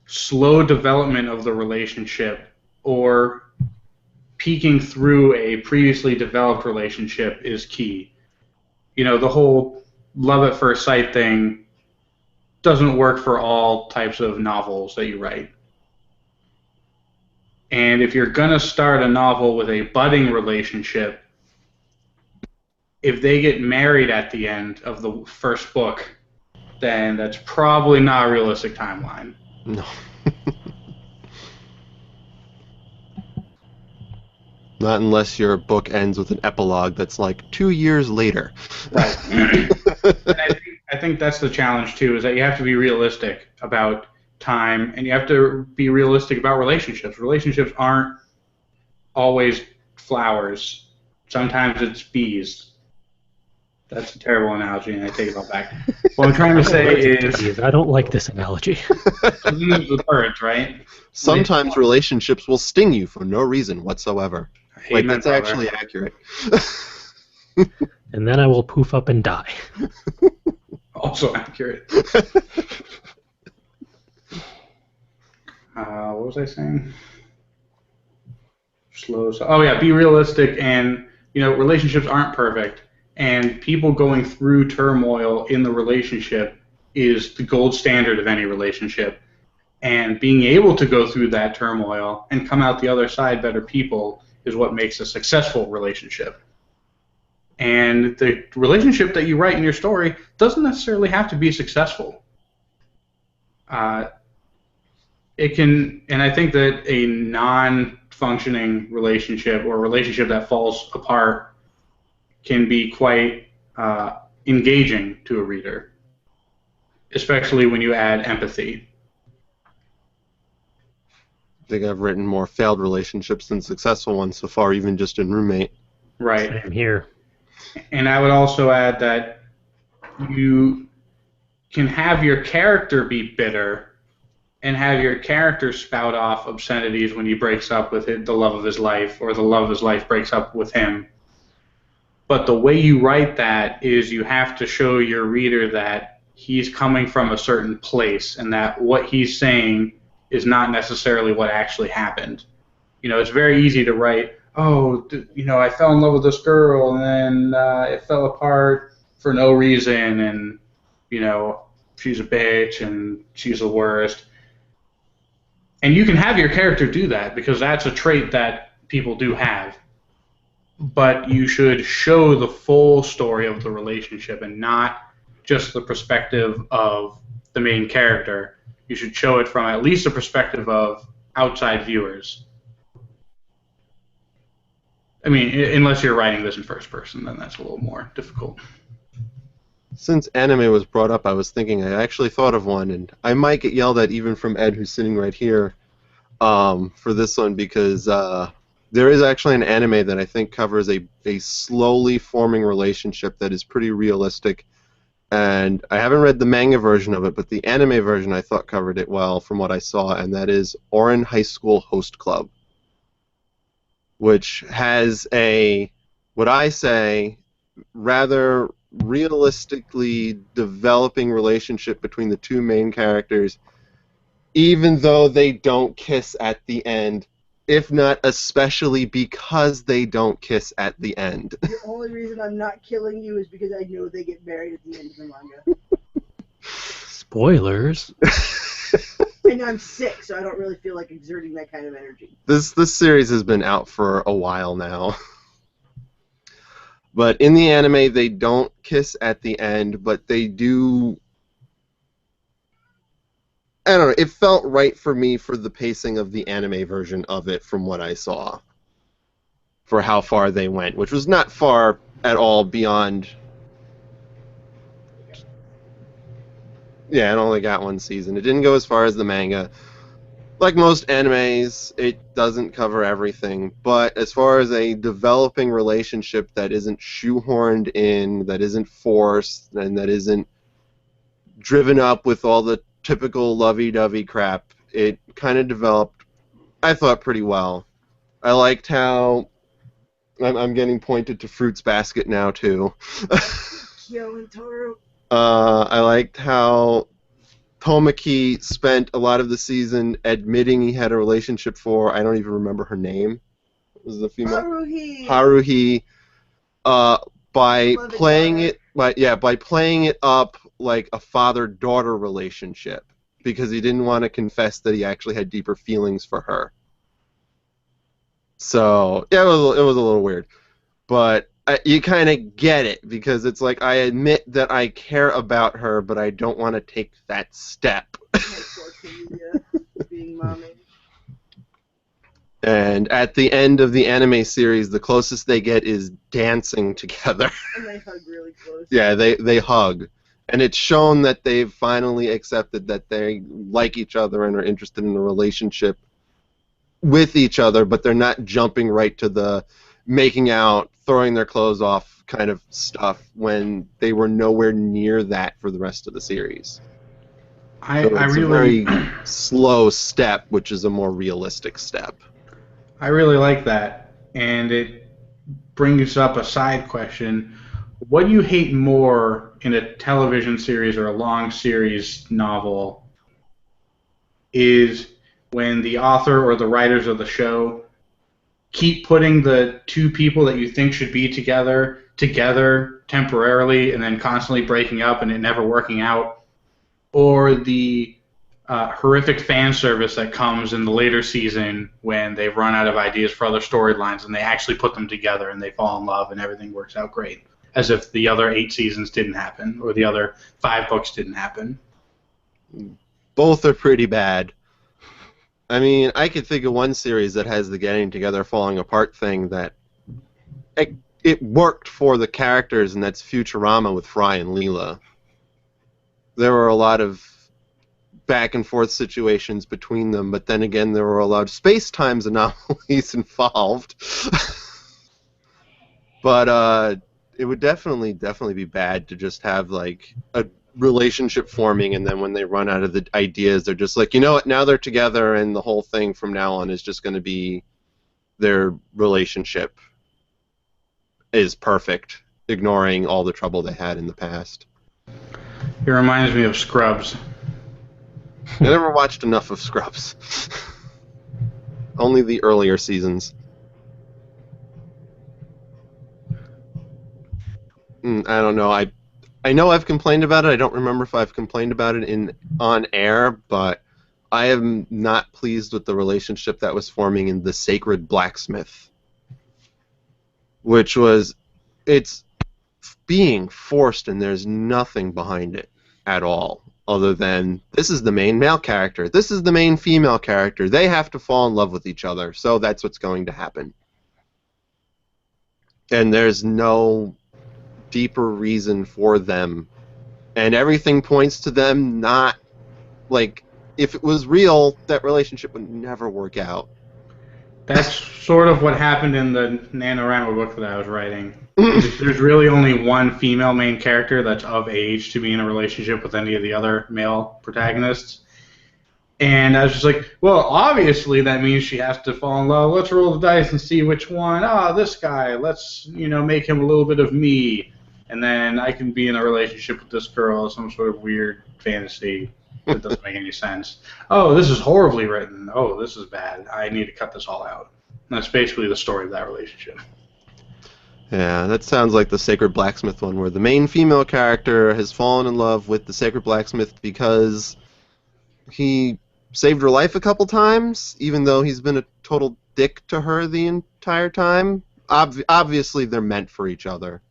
slow development of the relationship, or peeking through a previously developed relationship, is key. You know, the whole love at first sight thing doesn't work for all types of novels that you write. And if you're going to start a novel with a budding relationship, if they get married at the end of the first book, then that's probably not a realistic timeline. No. Not unless your book ends with an epilogue that's like 2 years later. Right. And I think that's the challenge, too, is that you have to be realistic about time, and you have to be realistic about relationships. Relationships aren't always flowers. Sometimes it's bees. That's a terrible analogy, and I take it all back. What I'm trying to say is... I don't like this analogy. The birds, right? Sometimes relationships will sting you for no reason whatsoever. Like, that's brother. actually accurate. And then I will poof up and die. Also accurate. What was I saying? Oh yeah, be realistic, and relationships aren't perfect, and people going through turmoil in the relationship is the gold standard of any relationship. And being able to go through that turmoil and come out the other side better people is what makes a successful relationship. And the relationship that you write in your story doesn't necessarily have to be successful. It can, and I think that a non-functioning relationship or a relationship that falls apart can be quite engaging to a reader, especially when you add empathy. I think I've written more failed relationships than successful ones so far, even just in Roommate. Right. Same here. And I would also add that you can have your character be bitter and have your character spout off obscenities when he breaks up with the love of his life, or the love of his life breaks up with him. But the way you write that is you have to show your reader that he's coming from a certain place and that what he's saying is not necessarily what actually happened. You know, it's very easy to write, oh, you know, I fell in love with this girl and then it fell apart for no reason, and, you know, she's a bitch and she's the worst. And you can have your character do that because that's a trait that people do have. But you should show the full story of the relationship and not just the perspective of the main character. You should show it from at least the perspective of outside viewers. I mean, unless you're writing this in first person, then that's a little more difficult. Since anime was brought up, I was thinking I actually thought of one, and I might get yelled at even from Ed, who's sitting right here, for this one, because there is actually an anime that I think covers a slowly forming relationship that is pretty realistic, and I haven't read the manga version of it, but the anime version I thought covered it well from what I saw, and that is Ouran High School Host Club, which has what I say, rather realistically developing relationship between the two main characters, even though they don't kiss at the end, if not especially because they don't kiss at the end. The only reason I'm not killing you is because I know they get married at the end of the manga. Spoilers. And I'm sick, so I don't really feel like exerting that kind of energy. This series has been out for a while now. But in the anime, they don't kiss at the end, but they do. I don't know, it felt right for me for the pacing of the anime version of it from what I saw. For how far they went, which was not far at all beyond. Yeah, it only got one season. It didn't go as far as the manga. Like most animes, it doesn't cover everything, but as far as a developing relationship that isn't shoehorned in, that isn't forced, and that isn't driven up with all the typical lovey-dovey crap, it kind of developed, I thought, pretty well. I liked how... I'm getting pointed to Fruits Basket now, too. Kyo and Toru. I liked how Tomaki spent a lot of the season admitting he had a relationship for, I don't even remember her name. What was the female? Haruhi. By playing it up like a father-daughter relationship, because he didn't want to confess that he actually had deeper feelings for her. So yeah, it was a little weird, but you kind of get it, because it's like, I admit that I care about her, but I don't want to take that step. Being mommy. And at the end of the anime series, the closest they get is dancing together. And they hug really close. Yeah, they hug. And it's shown that they've finally accepted that they like each other and are interested in a relationship with each other, but they're not jumping right to the making out, throwing their clothes off kind of stuff when they were nowhere near that for the rest of the series. I It's really a very slow step, which is a more realistic step. I really like that, and it brings up a side question. What do you hate more in a television series or a long series novel is when the author or the writers of the show keep putting the two people that you think should be together temporarily and then constantly breaking up and it never working out, or the horrific fan service that comes in the later season when they run out of ideas for other storylines and they actually put them together and they fall in love and everything works out great, as if the other 8 seasons didn't happen or the other 5 books didn't happen. Both are pretty bad. I mean, I could think of one series that has the getting together, falling apart thing that it worked for the characters, and that's Futurama with Fry and Leela. There were a lot of back and forth situations between them, but then again, there were a lot of space-time anomalies involved. But it would definitely be bad to just have like a relationship forming, and then when they run out of the ideas, they're just like, you know what, now they're together, and the whole thing from now on is just going to be their relationship is perfect, ignoring all the trouble they had in the past. It reminds me of Scrubs. I never watched enough of Scrubs. Only the earlier seasons. I don't know. I know I've complained about it. I don't remember if I've complained about it on air, but I am not pleased with the relationship that was forming in The Sacred Blacksmith, which was, it's being forced and there's nothing behind it at all, other than this is the main male character, this is the main female character, they have to fall in love with each other, so that's what's going to happen. And there's no deeper reason for them, and everything points to them not, like, if it was real, that relationship would never work out. That's sort of what happened in the NaNoWriMo book that I was writing. There's really only one female main character that's of age to be in a relationship with any of the other male protagonists. And I was just like, well, obviously that means she has to fall in love. Let's roll the dice and see which one. This guy. Let's, make him a little bit of me. And then I can be in a relationship with this girl, some sort of weird fantasy that doesn't make any sense. Oh, this is horribly written. Oh, this is bad. I need to cut this all out. And that's basically the story of that relationship. Yeah, that sounds like the Sacred Blacksmith one, where the main female character has fallen in love with the Sacred Blacksmith because he saved her life a couple times, even though he's been a total dick to her the entire time. Obviously, they're meant for each other.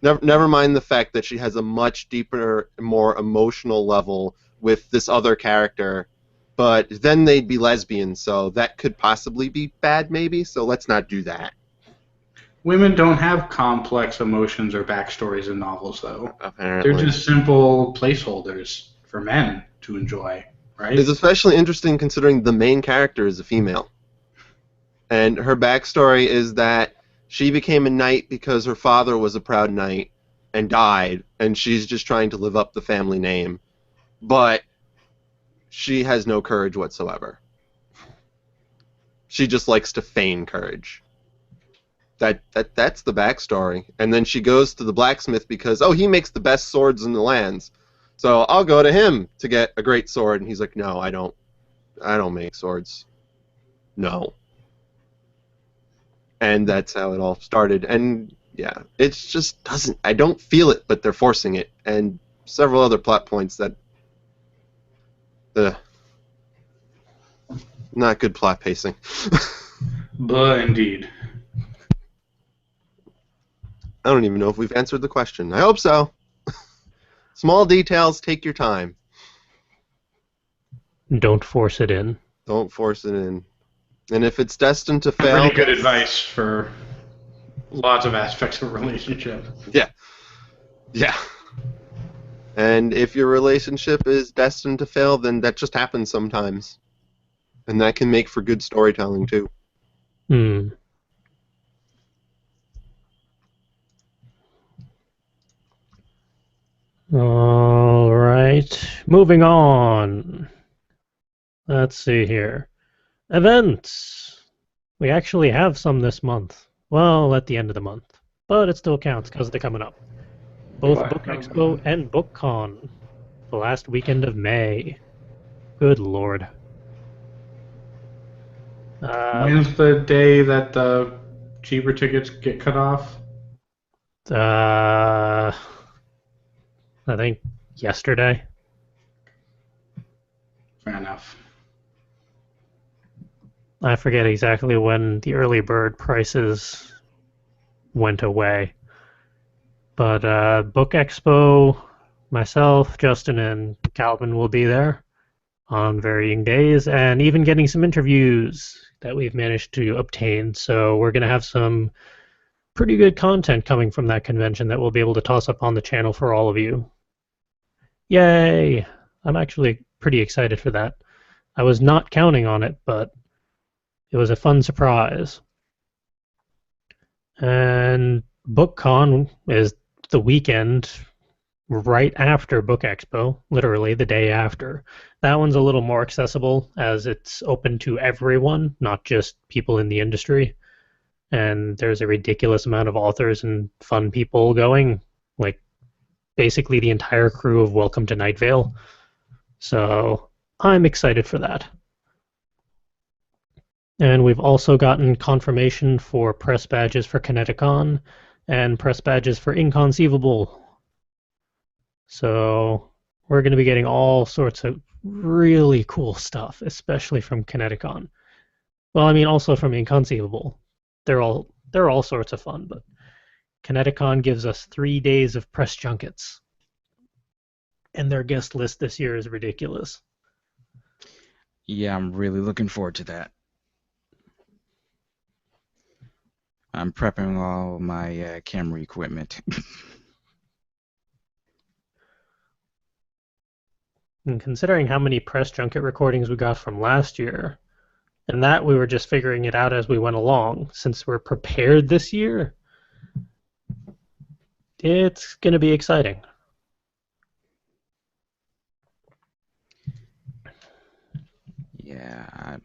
Never mind the fact that she has a much deeper, more emotional level with this other character, but then they'd be lesbians, so that could possibly be bad, maybe, so let's not do that. Women don't have complex emotions or backstories in novels, though. Apparently. They're just simple placeholders for men to enjoy, right? It's especially interesting considering the main character is a female. And her backstory is that she became a knight because her father was a proud knight and died, and she's just trying to live up the family name. But she has no courage whatsoever. She just likes to feign courage. That's the backstory. And then she goes to the blacksmith because, he makes the best swords in the lands. So I'll go to him to get a great sword. And he's like, no, I don't make swords. No. And that's how it all started. And yeah, it just doesn't, I don't feel it, but they're forcing it. And several other plot points that, not good plot pacing. But indeed. I don't even know if we've answered the question. I hope so. Small details, take your time. Don't force it in. Don't force it in. And if it's destined to fail... Pretty good advice for lots of aspects of a relationship. Yeah. Yeah. And if your relationship is destined to fail, then that just happens sometimes. And that can make for good storytelling, too. All right. Moving on. Let's see here. Events. We actually have some this month. Well, at the end of the month. But it still counts because they're coming up. Both Book Expo and BookCon. The last weekend of May. Good Lord. When's the day that the cheaper tickets get cut off? I think yesterday. Fair enough. I forget exactly when the early bird prices went away. But Book Expo, myself, Justin, and Calvin will be there on varying days, and even getting some interviews that we've managed to obtain. So we're going to have some pretty good content coming from that convention that we'll be able to toss up on the channel for all of you. Yay! I'm actually pretty excited for that. I was not counting on it, but it was a fun surprise. And BookCon is the weekend right after Book Expo, literally the day after. That one's a little more accessible as it's open to everyone, not just people in the industry. And there's a ridiculous amount of authors and fun people going, like basically the entire crew of Welcome to Night Vale. So I'm excited for that. And we've also gotten confirmation for press badges for Kineticon and press badges for Inconceivable. So we're going to be getting all sorts of really cool stuff, especially from Kineticon. Well, I mean, also from Inconceivable. They're all sorts of fun, but Kineticon gives us 3 days of press junkets. And their guest list this year is ridiculous. Yeah, I'm really looking forward to that. I'm prepping all my camera equipment. And considering how many press junket recordings we got from last year, and that we were just figuring it out as we went along, since we're prepared this year, it's going to be exciting. Yeah,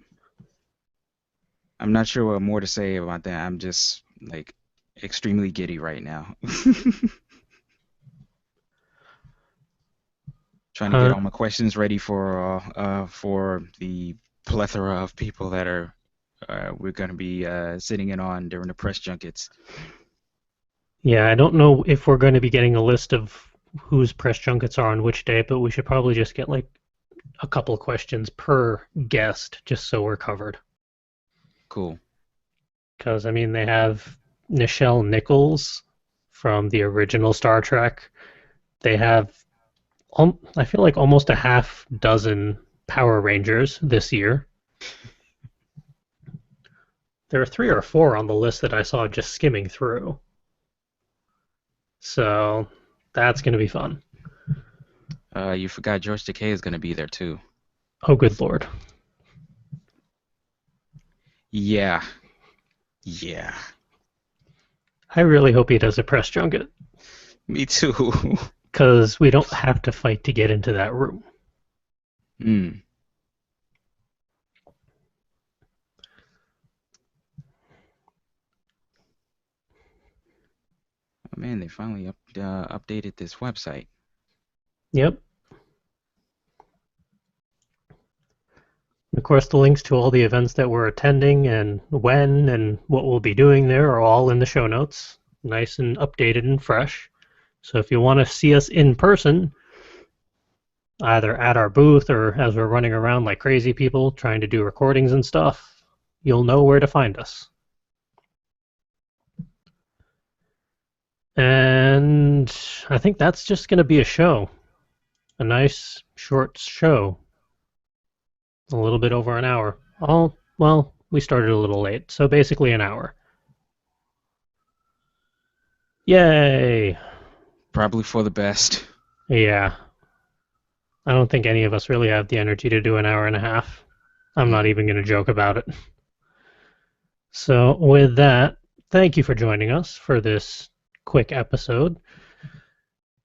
I'm not sure what more to say about that. I'm just like extremely giddy right now. Trying to get all my questions ready for the plethora of people that are we're going to be sitting in on during the press junkets. Yeah, I don't know if we're going to be getting a list of whose press junkets are on which day, but we should probably just get like a couple of questions per guest just so we're covered. Cool. Because, I mean, they have Nichelle Nichols from the original Star Trek. They have, I feel like, almost a half dozen Power Rangers this year. There are 3 or 4 on the list that I saw just skimming through. So that's going to be fun. You forgot George Takei is going to be there too. Oh, good lord. Yeah. Yeah. I really hope he does a press junket. Me too. Because we don't have to fight to get into that room. Hmm. Oh, man, they finally updated this website. Yep. Of course, the links to all the events that we're attending and when and what we'll be doing there are all in the show notes. Nice and updated and fresh. So if you want to see us in person, either at our booth or as we're running around like crazy people trying to do recordings and stuff, you'll know where to find us. And I think that's just going to be a show. A nice, short show. A little bit over an hour. Well, we started a little late, so basically an hour. Yay! Probably for the best. Yeah. I don't think any of us really have the energy to do an hour and a half. I'm not even going to joke about it. So with that, thank you for joining us for this quick episode.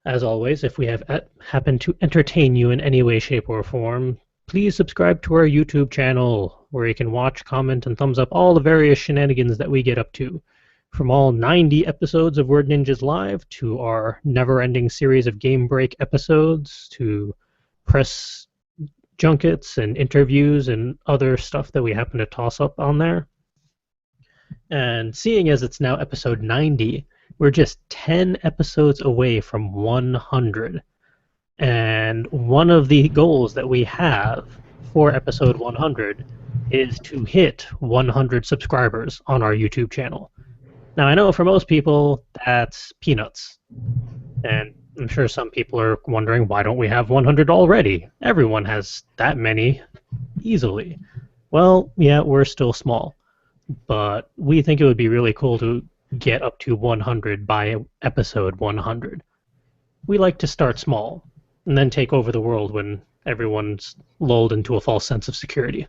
As always, if we have happened to entertain you in any way, shape, or form, please subscribe to our YouTube channel, where you can watch, comment, and thumbs up all the various shenanigans that we get up to. From all 90 episodes of Word Ninjas Live, to our never-ending series of Game Break episodes, to press junkets and interviews and other stuff that we happen to toss up on there. And seeing as it's now episode 90, we're just 10 episodes away from 100. And one of the goals that we have for episode 100 is to hit 100 subscribers on our YouTube channel. Now, I know for most people that's peanuts. And I'm sure some people are wondering, why don't we have 100 already? Everyone has that many easily. Well, yeah, we're still small. But we think it would be really cool to get up to 100 by episode 100. We like to start small and then take over the world when everyone's lulled into a false sense of security.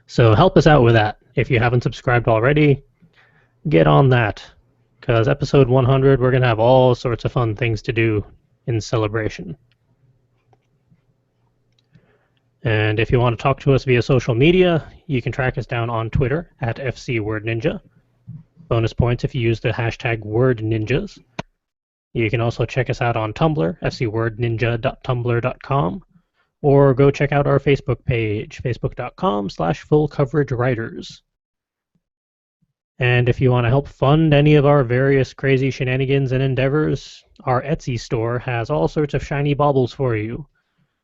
So help us out with that. If you haven't subscribed already, get on that. Because episode 100, we're going to have all sorts of fun things to do in celebration. And if you want to talk to us via social media, you can track us down on Twitter at FCWordNinja. Bonus points if you use the hashtag WordNinjas. You can also check us out on Tumblr, fcwordninja.tumblr.com, or go check out our Facebook page, facebook.com/fullcoveragewriters. And if you want to help fund any of our various crazy shenanigans and endeavors, our Etsy store has all sorts of shiny baubles for you.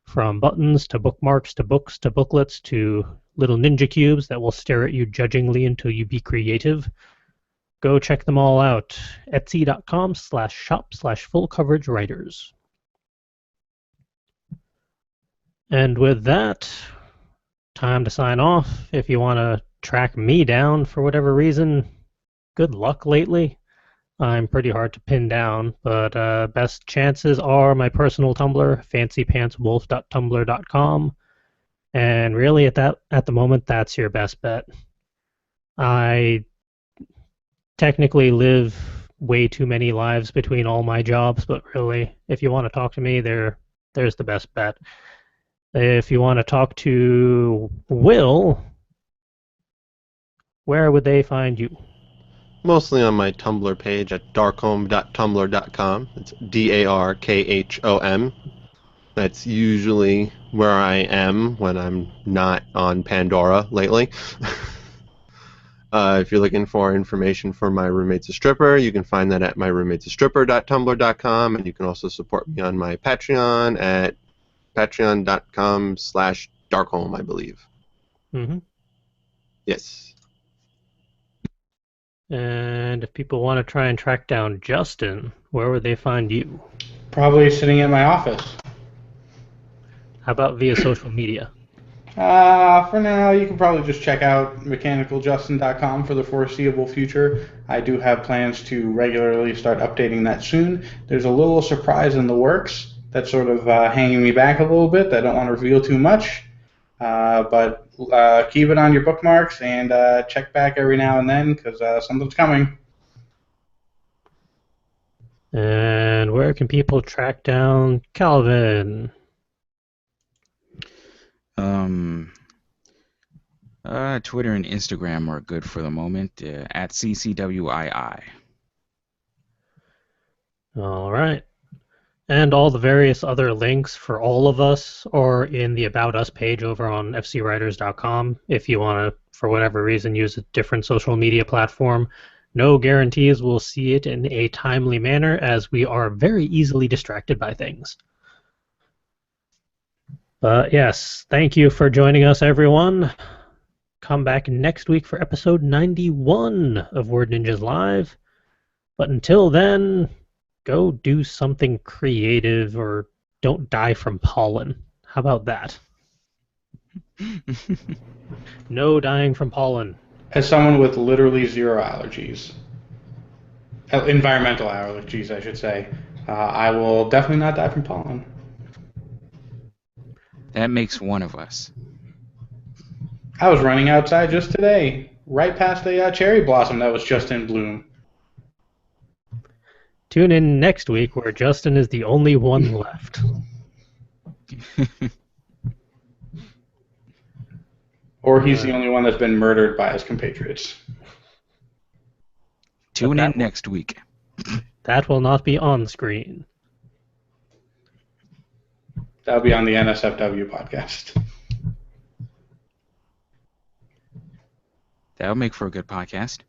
From buttons to bookmarks to books to booklets to little ninja cubes that will stare at you judgingly until you be creative. Go check them all out. Etsy.com/shop/fullcoveragewriters. And with that, time to sign off. If you want to track me down for whatever reason, good luck lately. I'm pretty hard to pin down, but best chances are my personal Tumblr, fancypantswolf.tumblr.com. And really, at the moment, that's your best bet. I technically live way too many lives between all my jobs, but really, if you want to talk to me, there's the best bet. If you want to talk to Will, where would they find you? Mostly on my Tumblr page at darkhome.tumblr.com. It's DARKHOM. That's usually where I am when I'm not on Pandora lately. If you're looking for information for My Roommate's a Stripper, you can find that at myroommatesastripper.tumblr.com, and you can also support me on my Patreon at patreon.com/darkhome, I believe. Mm-hmm. Yes. And if people want to try and track down Justin, where would they find you? Probably sitting at my office. How about via social media? For now, you can probably just check out mechanicaljustin.com for the foreseeable future. I do have plans to regularly start updating that soon. There's a little surprise in the works that's sort of hanging me back a little bit. I don't want to reveal too much, but keep it on your bookmarks and check back every now and then because something's coming. And where can people track down Calvin? Twitter and Instagram are good for the moment, at CCWII. All right. And all the various other links for all of us are in the About Us page over on fcwriters.com. If you want to, for whatever reason, use a different social media platform, no guarantees we'll see it in a timely manner, as we are very easily distracted by things. But yes, thank you for joining us, everyone. Come back next week for episode 91 of Word Ninjas Live. But until then, go do something creative or don't die from pollen. How about that? No dying from pollen. As someone with literally zero allergies, environmental allergies, I should say, I will definitely not die from pollen. That makes one of us. I was running outside just today, right past a cherry blossom that was just in bloom. Tune in next week where Justin is the only one left. Or he's the only one that's been murdered by his compatriots. Tune in next week. That will not be on screen. That'll be on the NSFW podcast. That'll make for a good podcast.